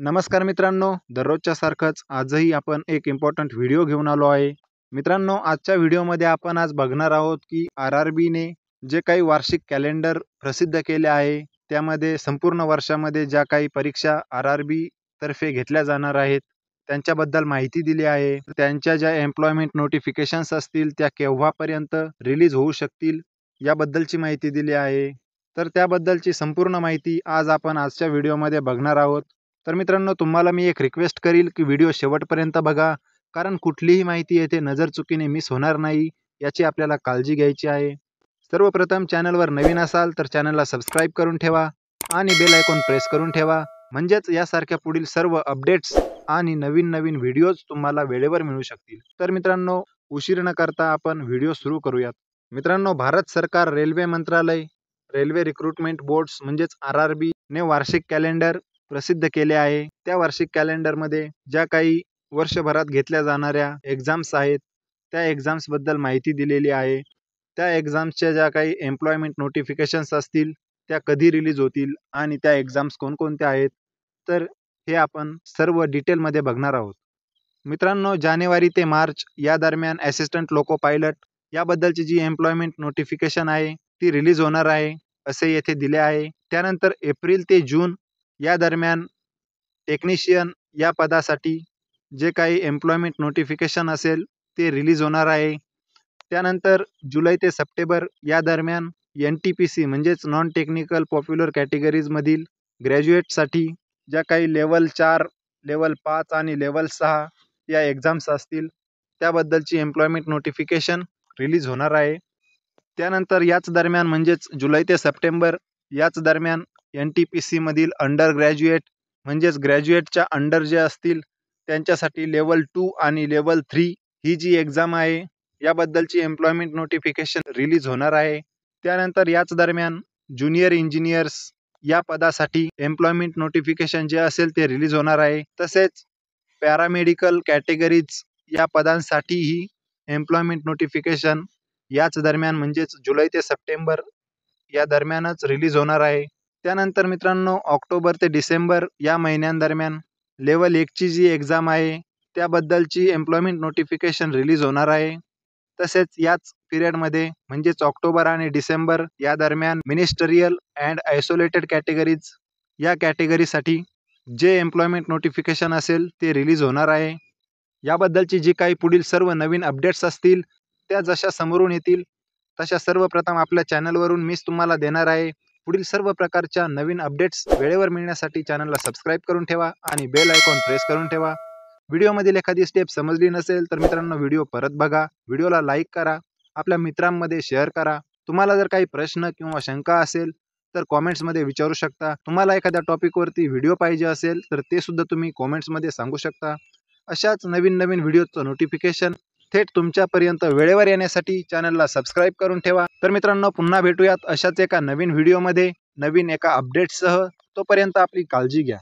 नमस्कार मित्रांनो, दररोजच्या सारखंच आजही आपण एक इम्पॉर्टंट व्हिडिओ घेऊन आलो आहे. मित्रांनो, आजच्या व्हिडिओमध्ये आपण आज बघणार आहोत की आर-आर-बीने जे काही वार्षिक कॅलेंडर प्रसिद्ध केले आहे, त्यामध्ये संपूर्ण वर्षामध्ये ज्या काही परीक्षा आर-आर-बी तर्फे घेतल्या जाणार आहेत, त्यांच्याबद्दल माहिती दिली आहे. त्यांच्या ज्या एम्प्लॉयमेंट नोटिफिकेशन्स असतील, त्या केव्हापर्यंत रिलीज होऊ शकतील, याबद्दलची माहिती दिली आहे. तर त्याबद्दलची संपूर्ण माहिती आज आपण आजच्या व्हिडिओमध्ये बघणार आहोत. तर मित्रांनो, तुम्हाला मी एक रिक्वेस्ट करील की व्हिडिओ शेवटपर्यंत बघा, कारण कुठलीही माहिती येथे नजरचुकीने मिस होणार नाही, याची आपल्याला काळजी घ्यायची आहे. सर्वप्रथम चॅनलवर नवीन असाल तर चॅनलला सबस्क्राईब करून ठेवा आणि बेल आयकॉन प्रेस करून ठेवा, म्हणजेच यासारख्या पुढील सर्व अपडेट्स आणि नवीन व्हिडिओज तुम्हाला वेळेवर मिळू शकतील. तर मित्रांनो, उशीर न करता आपण व्हिडिओ सुरू करूयात. मित्रांनो, भारत सरकार रेल्वे मंत्रालय, रेल्वे रिक्रुटमेंट बोर्ड्स म्हणजेच आर-आर-बी ने वार्षिक कॅलेंडर प्रसिद्ध केले आहे. त्या वार्षिक कॅलेंडरमध्ये ज्या काही वर्षभरात घेतल्या जाणाऱ्या एक्झाम्स आहेत, त्या एक्झाम्सबद्दल माहिती दिलेली आहे. त्या एक्झाम्सच्या ज्या काही एम्प्लॉयमेंट नोटिफिकेशन्स असतील, त्या कधी रिलीज होतील आणि त्या एक्झाम्स कोणकोणत्या आहेत, तर हे आपण सर्व डिटेलमध्ये बघणार आहोत. मित्रांनो, जानेवारी ते मार्च या दरम्यान असिस्टंट लोको पायलट याबद्दलची जी एम्प्लॉयमेंट नोटिफिकेशन आहे, ती रिलीज होणार आहे, असे येथे दिले आहे. त्यानंतर एप्रिल ते जून या दरम्यान टेक्निशियन या पदासाठी जे काही एम्प्लॉयमेंट नोटिफिकेशन असेल, ते रिलीज होणार आहे. त्यानंतर जुलै ते सप्टेंबर या दरम्यान NTPC म्हणजेच नॉन टेक्निकल पॉप्युलर कॅटेगरीजमधील ग्रॅज्युएटसाठी ज्या काही लेव्हल 4, लेव्हल 5 आणि लेव्हल 6 या एक्झाम्स असतील, त्याबद्दलची एम्प्लॉयमेंट नोटिफिकेशन रिलीज होणार आहे. त्यानंतर याच दरम्यान म्हणजेच जुलै ते सप्टेंबर याच दरम्यान NTPC मधील अंडर ग्रॅज्युएट म्हणजेच ग्रॅज्युएटच्या अंडर जे असतील, त्यांच्यासाठी लेव्हल 2 आणि लेव्हल 3 ही जी एक्झाम आहे, याबद्दलची एम्प्लॉयमेंट नोटिफिकेशन रिलीज होणार आहे. त्यानंतर याच दरम्यान ज्युनियर इंजिनियर्स या पदासाठी एम्प्लॉयमेंट नोटिफिकेशन जे असेल ते रिलीज होणार आहे. तसेच पॅरामेडिकल कॅटेगरीज या पदांसाठीही एम्प्लॉयमेंट नोटिफिकेशन याच दरम्यान म्हणजेच जुलै ते सप्टेंबर या दरम्यानच रिलीज होणार आहे. त्यानंतर मित्रांनो, ऑक्टोबर ते डिसेंबर या महिन्यांदरम्यान लेव्हल 1 ची जी एक्झाम आहे, त्याबद्दलची एम्प्लॉयमेंट नोटिफिकेशन रिलीज होणार आहे. तसेच याच पिरियडमध्ये म्हणजेच ऑक्टोबर आणि डिसेंबर या दरम्यान मिनिस्टरियल अँड आयसोलेटेड कॅटेगरीज या कॅटेगरीसाठी जे एम्प्लॉयमेंट नोटिफिकेशन असेल, ते रिलीज होणार आहे. याबद्दलची जी काही पुढील सर्व नवीन अपडेट्स असतील, त्या जशा समोरून येतील, तशा सर्वप्रथम आपल्या चॅनलवरून मीच तुम्हाला देणार आहे. पुढील सर्व प्रकारच्या नवीन अपडेट्स वेळेवर मिळण्यासाठी चॅनलला सबस्क्राईब करून ठेवा आणि बेल आयकॉन प्रेस करून ठेवा. व्हिडिओमधील एखादी स्टेप समजली नसेल तर मित्रांनो, व्हिडिओ परत बघा, व्हिडिओला लाईक करा, आपल्या मित्रांमध्ये शेअर करा. तुम्हाला जर काही प्रश्न किंवा शंका असेल तर कॉमेंट्समध्ये विचारू शकता. तुम्हाला एखाद्या टॉपिकवरती व्हिडिओ पाहिजे असेल तर ते सुद्धा तुम्ही कॉमेंट्समध्ये सांगू शकता. अशाच नवीन व्हिडिओचं नोटिफिकेशन थेट तुमच्यापर्यंत वेळेवर येण्यासाठी चॅनलला सबस्क्राईब करून ठेवा. तर मित्रांनो, पुन्हा भेटूयात अशाच एका नवीन व्हिडिओमध्ये, नवीन एका अपडेटसह. तोपर्यंत आपली काळजी घ्या.